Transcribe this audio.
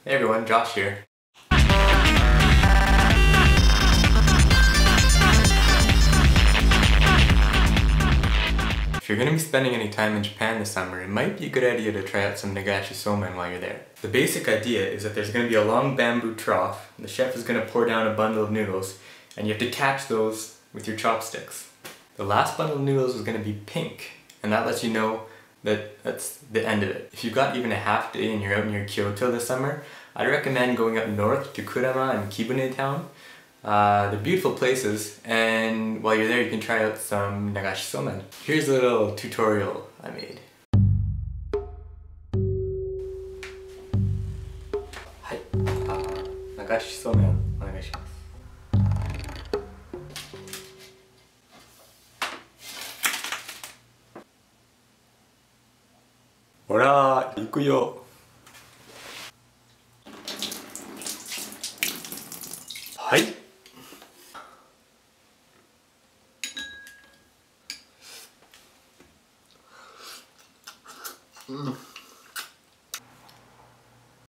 Hey everyone, Josh here. If you're going to be spending any time in Japan this summer, it might be a good idea to try out some Nagashi Somen while you're there. The basic idea is that there's going to be a long bamboo trough, and the chef is going to pour down a bundle of noodles, and you have to catch those with your chopsticks. The last bundle of noodles is going to be pink, and that lets you know that that's the end of it. If you've got even a half day and you're out near Kyoto this summer, I'd recommend going up north to Kurama and Kibune town. They're beautiful places, and while you're there you can try out some Nagashi Somen. Here's a little tutorial I made. Hi. Nagashi Somen onegaishimasu. Hora, iku yo. Hai.